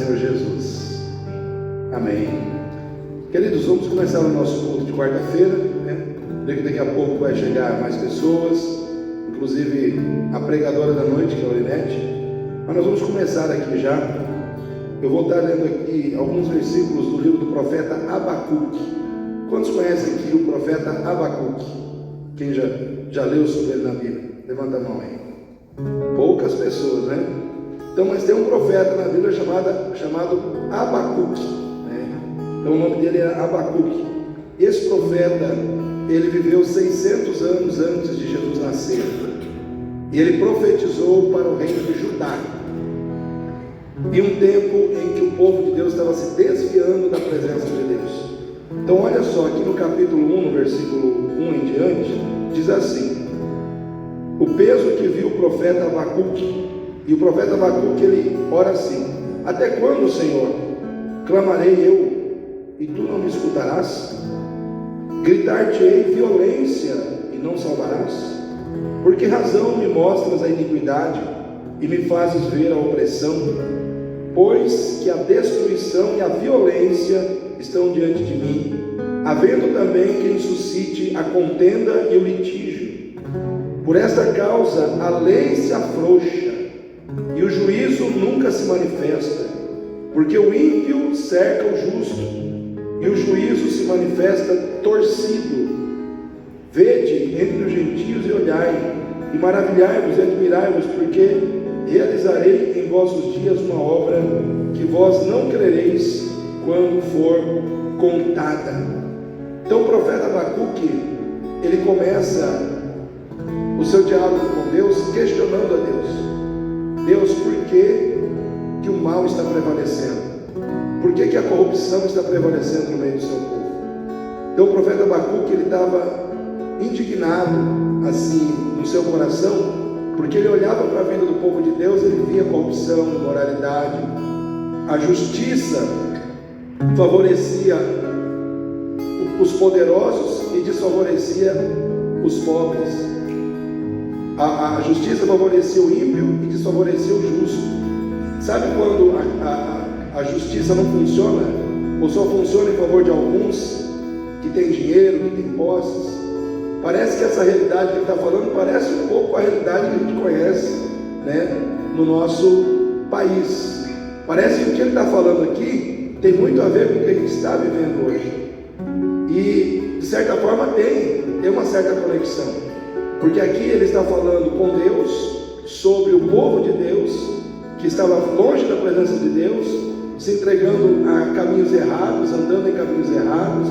Senhor Jesus. Amém. Queridos, vamos começar o nosso culto de quarta-feira, né? Daqui a pouco vai chegar mais pessoas, inclusive a pregadora da noite, que é a Olinete. Mas nós vamos começar aqui já. Eu vou estar lendo aqui alguns versículos do livro do profeta Abacuque. Quantos conhecem aqui o profeta Abacuque? Quem já leu sobre ele na Bíblia? Levanta a mão aí. Poucas pessoas, né? Então, mas tem um profeta na Bíblia chamado Abacuque, né? Então o nome dele é Abacuque. Esse profeta, ele viveu 600 anos antes de Jesus nascer. E ele profetizou para o reino de Judá. E um tempo em que o povo de Deus estava se desviando da presença de Deus. Então olha só, aqui no capítulo 1, no versículo 1 em diante, diz assim: o peso que viu o profeta Abacuque. E o profeta Abacuque, ele ora assim: até quando, Senhor, clamarei eu, e tu não me escutarás? Gritar-te-ei violência, e não salvarás? Por que razão me mostras a iniquidade, e me fazes ver a opressão? Pois que a destruição e a violência estão diante de mim, havendo também quem suscite a contenda e o litígio. Por esta causa a lei se afrouxa, e o juízo nunca se manifesta, porque o ímpio cerca o justo, e o juízo se manifesta torcido. Vede entre os gentios e olhai, e maravilhai-vos e admirai-vos, porque realizarei em vossos dias uma obra que vós não crereis quando for contada. Então o profeta Abacuque, ele começa o seu diálogo com Deus questionando a Deus: Deus, por que o mal está prevalecendo? Por que a corrupção está prevalecendo no meio do seu povo? Então o profeta Abacuque, ele estava indignado assim no seu coração, porque ele olhava para a vida do povo de Deus, ele via corrupção, imoralidade. A justiça favorecia os poderosos e desfavorecia os pobres. A justiça favorecia o ímpio e desfavorecia o justo. Sabe quando a justiça não funciona, ou só funciona em favor de alguns que têm dinheiro, que têm posses? Parece que essa realidade que ele está falando parece um pouco a realidade que a gente conhece, né, no nosso país. Parece que o que ele está falando aqui tem muito a ver com o que a gente está vivendo hoje. E de certa forma tem uma certa conexão, porque aqui ele está falando com Deus sobre o povo de Deus que estava longe da presença de Deus, se entregando a caminhos errados, andando em caminhos errados,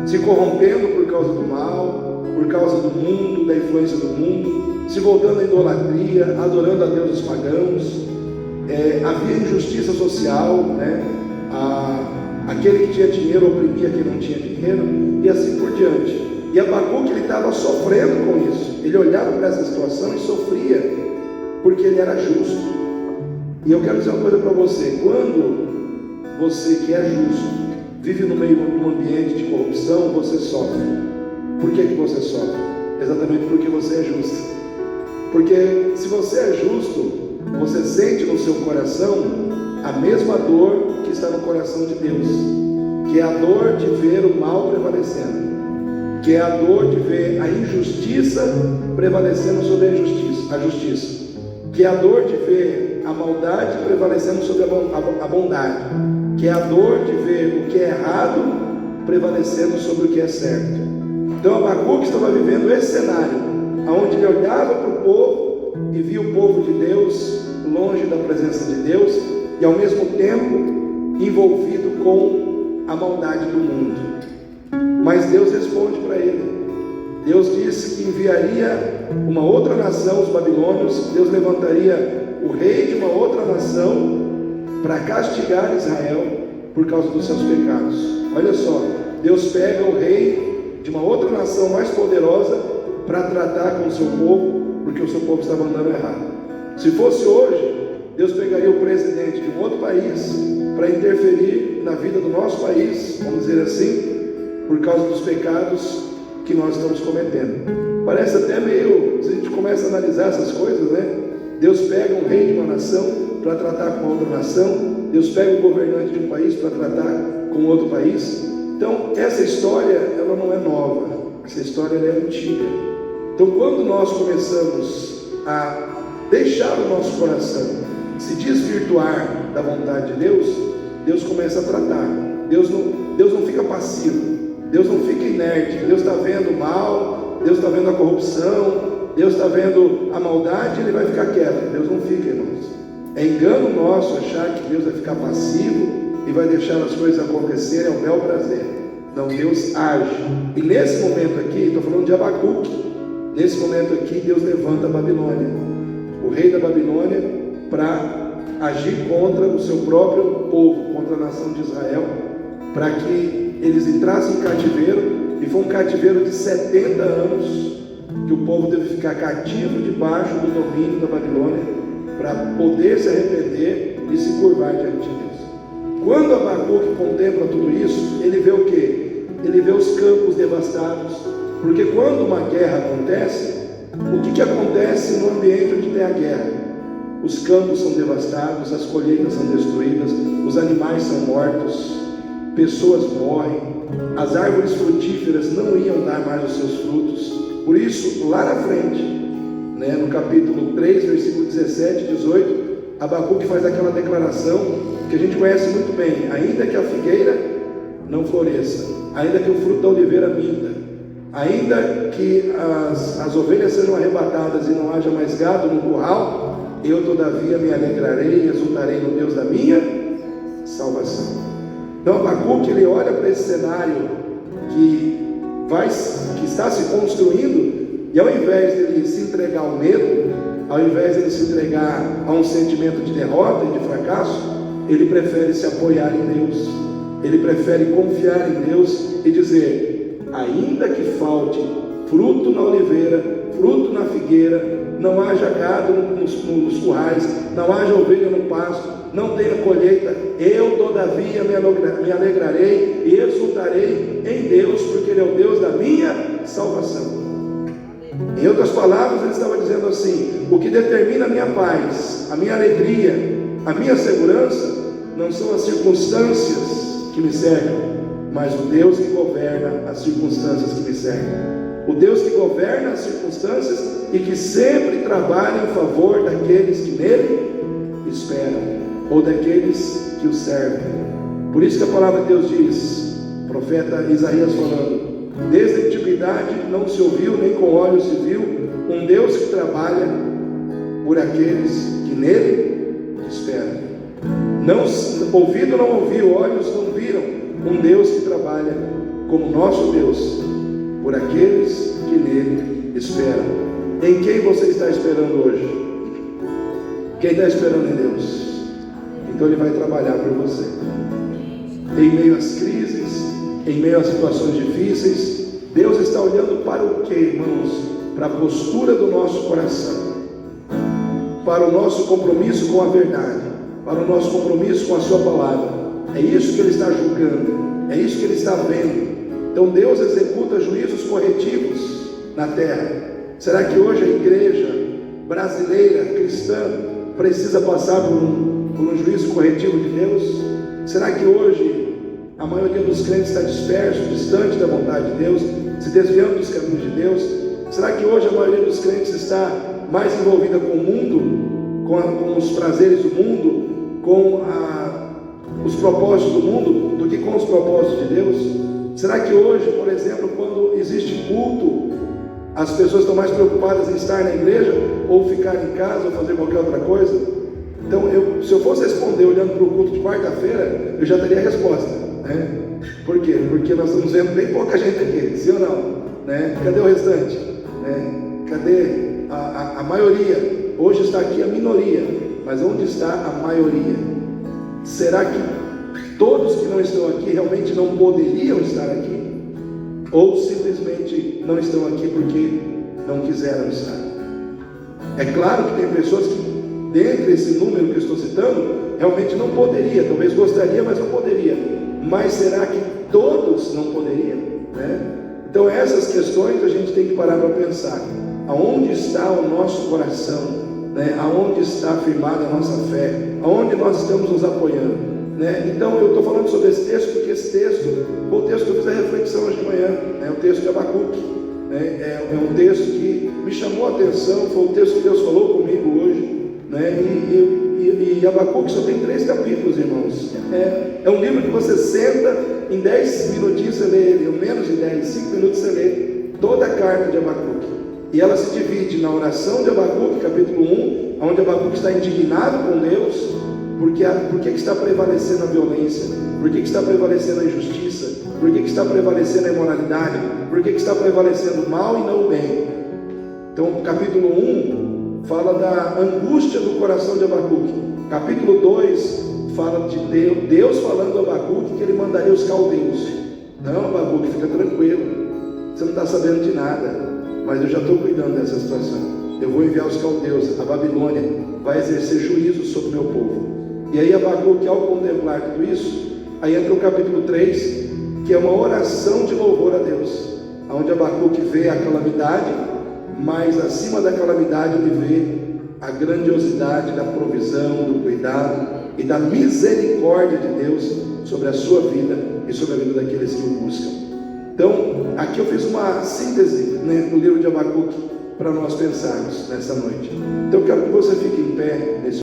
se corrompendo por causa do mal, por causa do mundo, da influência do mundo, se voltando à idolatria, adorando a deuses pagãos. Havia injustiça social, né? Aquele que tinha dinheiro oprimia quem não tinha dinheiro, e assim por diante. E Abacuque, ele estava sofrendo com isso. Ele olhava para essa situação e sofria, porque ele era justo. E eu quero dizer uma coisa para você: quando você que é justo vive no meio de um ambiente de corrupção, você sofre. Por que você sofre? Exatamente porque você é justo. Porque se você é justo, você sente no seu coração a mesma dor que está no coração de Deus, que é a dor de ver o mal prevalecendo, que é a dor de ver a injustiça prevalecendo sobre a justiça, que é a dor de ver a maldade prevalecendo sobre a bondade, que é a dor de ver o que é errado prevalecendo sobre o que é certo. Então Abacuque estava vivendo esse cenário, onde ele olhava para o povo e via o povo de Deus longe da presença de Deus, e ao mesmo tempo envolvido com a maldade do mundo. Mas Deus responde para ele. Deus disse que enviaria uma outra nação, os babilônios. Deus levantaria o rei de uma outra nação para castigar Israel por causa dos seus pecados. Olha só, Deus pega o rei de uma outra nação mais poderosa para tratar com o seu povo, porque o seu povo estava andando errado. Se fosse hoje, Deus pegaria o presidente de um outro país para interferir na vida do nosso país, vamos dizer assim, por causa dos pecados que nós estamos cometendo. Parece até meio, se a gente começa a analisar essas coisas, né? Deus pega um rei de uma nação para tratar com outra nação, Deus pega o governante de um país para tratar com outro país. Então, essa história, ela não é nova, essa história ela é antiga. Então, quando nós começamos a deixar o nosso coração se desvirtuar da vontade de Deus, Deus começa a tratar. Deus não fica passivo, Deus não fica inerte. Deus está vendo o mal, Deus está vendo a corrupção, Deus está vendo a maldade, Ele vai ficar quieto. Deus não fica, irmãos. É engano nosso achar que Deus vai ficar passivo e vai deixar as coisas acontecerem ao bel prazer. Não, Deus age. E nesse momento aqui, estou falando de Abacuque, nesse momento aqui Deus levanta a Babilônia, o rei da Babilônia, para agir contra o seu próprio povo, contra a nação de Israel, para que eles entrassem em cativeiro. E foi um cativeiro de 70 anos que o povo teve que ficar cativo debaixo do domínio da Babilônia, para poder se arrepender e se curvar diante de Deus. Quando Abacuque contempla tudo isso, ele vê o quê? Ele vê os campos devastados. Porque quando uma guerra acontece, o que acontece no ambiente onde tem a guerra? Os campos são devastados, as colheitas são destruídas, os animais são mortos, pessoas morrem, as árvores frutíferas não iam dar mais os seus frutos. Por isso, lá na frente, no capítulo 3, versículo 17 e 18, Abacuque faz aquela declaração que a gente conhece muito bem: ainda que a figueira não floresça, ainda que o fruto da oliveira minta, ainda que as ovelhas sejam arrebatadas e não haja mais gado no curral, eu todavia me alegrarei e exultarei no Deus da minha salvação. Então Abacuque, ele olha para esse cenário que está se construindo, e ao invés de ele se entregar ao medo, ao invés de ele se entregar a um sentimento de derrota e de fracasso, ele prefere se apoiar em Deus, ele prefere confiar em Deus e dizer: ainda que falte fruto na oliveira, fruto na figueira, não haja gado nos currais, não haja ovelha no pasto, não tenha colheita, eu todavia me alegrarei e exultarei em Deus, porque Ele é o Deus da minha salvação. Em outras palavras, ele estava dizendo assim: o que determina a minha paz, a minha alegria, a minha segurança, não são as circunstâncias que me cercam, mas o Deus que governa as circunstâncias que me cercam. O Deus que governa as circunstâncias e que sempre trabalha em favor daqueles que nele esperam, ou daqueles que o servem. Por isso que a palavra de Deus diz, o profeta Isaías falando: desde a antiguidade não se ouviu, nem com olhos se viu, um Deus que trabalha por aqueles que nele esperam. Ouvido não ouviu, olhos não viram, um Deus que trabalha como nosso Deus por aqueles que nele esperam. Em quem você está esperando hoje? Quem está esperando em Deus? Então Ele vai trabalhar por você. Em meio às crises, em meio às situações difíceis, Deus está olhando para o que, irmãos? Para a postura do nosso coração, para o nosso compromisso com a verdade, para o nosso compromisso com a sua palavra. É isso que Ele está julgando, é isso que Ele está vendo. Então Deus executa juízos corretivos na terra. Será que hoje a igreja brasileira, cristã, precisa passar por um juízo corretivo de Deus? Será que hoje a maioria dos crentes está disperso, distante da vontade de Deus, se desviando dos caminhos de Deus? Será que hoje a maioria dos crentes está mais envolvida com o mundo, com os prazeres do mundo, com os propósitos do mundo, do que com os propósitos de Deus? Será que hoje, por exemplo, quando existe culto, as pessoas estão mais preocupadas em estar na igreja ou ficar em casa ou fazer qualquer outra coisa? Então, se eu fosse responder olhando para o culto de quarta-feira, eu já daria a resposta, né? Por quê? Porque nós estamos vendo bem pouca gente aqui, sim ou não? Né? Cadê o restante? Né? Cadê a maioria? Hoje está aqui a minoria, mas onde está a maioria? Será que todos que não estão aqui realmente não poderiam estar aqui? Ou simplesmente não estão aqui porque não quiseram estar? É claro que tem pessoas que, dentre esse número que eu estou citando, realmente não poderia, talvez gostaria, mas não poderia. Mas será que todos não poderiam? Né? Então essas questões a gente tem que parar para pensar. Aonde está o nosso coração? né? Aonde está firmada a nossa fé, aonde nós estamos nos apoiando, né? Então eu estou falando sobre esse texto porque esse texto foi o texto que eu fiz a reflexão hoje de manhã, né? O texto de Abacuque, né? É um texto que me chamou a atenção, foi o texto que Deus falou comigo hoje, né? E Abacuque só tem 3 capítulos, irmãos. É um livro que você senta, em 10 minutinhos você lê ele, ou menos de 10, 5 minutos você lê toda a carta de Abacuque. E ela se divide na oração de Abacuque, capítulo 1, onde Abacuque está indignado com Deus, por que está prevalecendo a violência, por que está prevalecendo a injustiça, por que está prevalecendo a imoralidade, por que está prevalecendo o mal e não o bem. Então, capítulo 1 fala da angústia do coração de Abacuque. Capítulo 2 fala de Deus falando a Abacuque que ele mandaria os caldeus. Não, Abacuque, fica tranquilo, você não está sabendo de nada, mas eu já estou cuidando dessa situação. Eu vou enviar os caldeus, a Babilônia vai exercer juízo sobre o meu povo. E aí Abacuque, ao contemplar tudo isso, aí entra o capítulo 3, que é uma oração de louvor a Deus, onde Abacuque vê a calamidade, mas acima da calamidade ele vê a grandiosidade da provisão, do cuidado e da misericórdia de Deus sobre a sua vida e sobre a vida daqueles que o buscam. Então, aqui eu fiz uma síntese, né, no livro de Abacuque para nós pensarmos nessa noite. Então eu quero que você fique em pé nesse